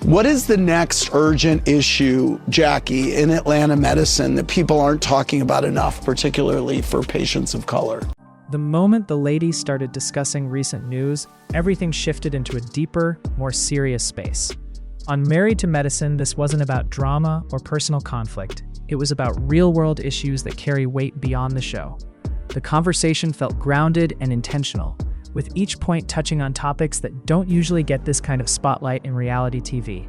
What is the next urgent issue, Jackie, in Atlanta medicine that people aren't talking about enough, particularly for patients of color? The moment the ladies started discussing recent news, everything shifted into a deeper, more serious space. On Married to Medicine, this wasn't about drama or personal conflict. It was about real-world issues that carry weight beyond the show. The conversation felt grounded and intentional, with each point touching on topics that don't usually get this kind of spotlight in reality TV.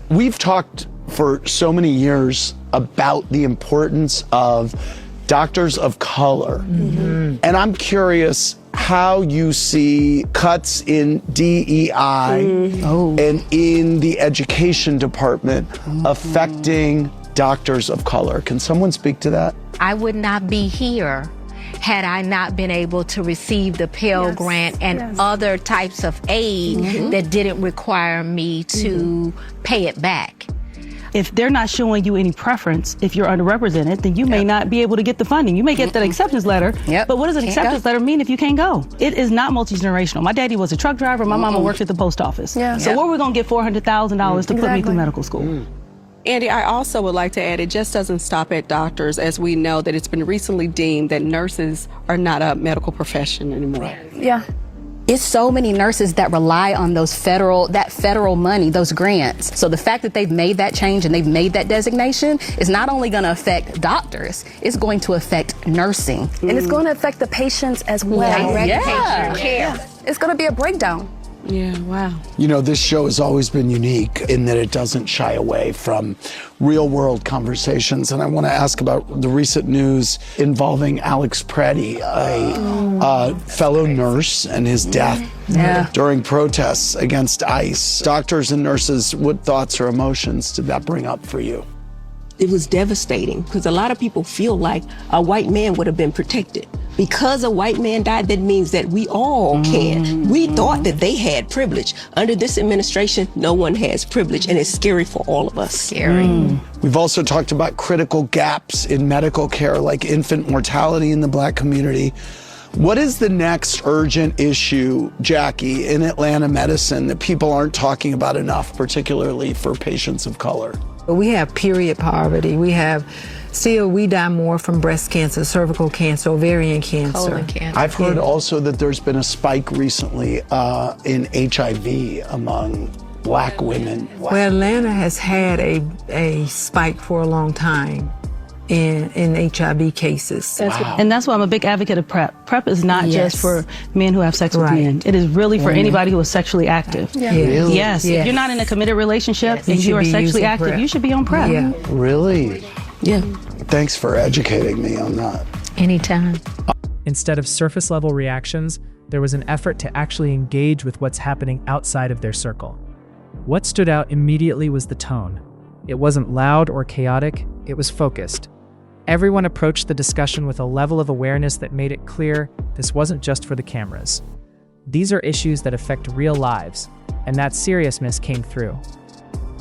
We've talked for so many years about the importance of doctors of color. And I'm curious how you see cuts in DEI and in the education department affecting doctors of color. Can someone speak to that? I would not be here had I not been able to receive the Pell Grant and other types of aid that didn't require me to pay it back. If they're not showing you any preference, if you're underrepresented, then you may not be able to get the funding. You may get that acceptance letter, but what does an acceptance letter mean if you can't go? It is not multi-generational. My daddy was a truck driver, my mama worked at the post office. So where are we gonna get $400,000 to put me through medical school? Andy, I also would like to add, it just doesn't stop at doctors, as we know that it's been recently deemed that nurses are not a medical profession anymore. It's so many nurses that rely on that federal money, those grants. So the fact that they've made that change and they've made that designation is not only going to affect doctors, it's going to affect nursing. And it's going to affect the patients as well. It's going to be a breakdown. Yeah, wow. You know, this show has always been unique in that it doesn't shy away from real world conversations. And I want to ask about the recent news involving Alex Preddy, a fellow nurse, and his death during protests against ICE. Doctors and nurses, what thoughts or emotions did that bring up for you? It was devastating because a lot of people feel like a white man would have been protected. Because a white man died, that means that we all can. We thought that they had privilege. Under this administration, no one has privilege, and it's scary for all of us. Scary. We've also talked about critical gaps in medical care, like infant mortality in the Black community. What is the next urgent issue, Jackie, in Atlanta medicine that people aren't talking about enough, particularly for patients of color? We have period poverty. We die more from breast cancer, cervical cancer, ovarian cancer. Colon cancer. I've heard also that there's been a spike recently in HIV among Black women. Well, Atlanta has had a spike for a long time in HIV cases. And that's why I'm a big advocate of PrEP. PrEP is not just for men who have sex with men. It is really for anybody who is sexually active. Really? Yes. If you're not in a committed relationship and you are sexually active, PrEP. you should be on PrEP. Really? Yeah. Thanks for educating me on that. Anytime. Instead of surface-level reactions, there was an effort to actually engage with what's happening outside of their circle. What stood out immediately was the tone. It wasn't loud or chaotic, it was focused. Everyone approached the discussion with a level of awareness that made it clear this wasn't just for the cameras. These are issues that affect real lives, and that seriousness came through.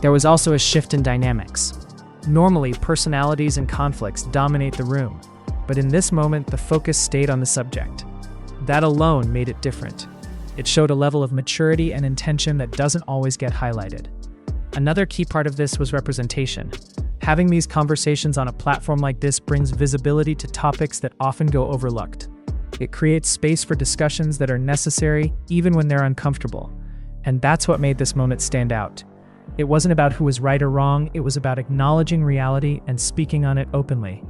There was also a shift in dynamics. Normally, personalities and conflicts dominate the room, but in this moment, the focus stayed on the subject. That alone made it different. It showed a level of maturity and intention that doesn't always get highlighted. Another key part of this was representation. Having these conversations on a platform like this brings visibility to topics that often go overlooked. It creates space for discussions that are necessary even when they're uncomfortable. And that's what made this moment stand out. It wasn't about who was right or wrong, it was about acknowledging reality and speaking on it openly.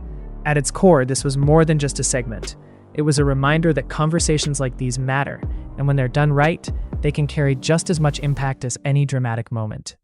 At its core, this was more than just a segment. It was a reminder that conversations like these matter, and when they're done right, they can carry just as much impact as any dramatic moment.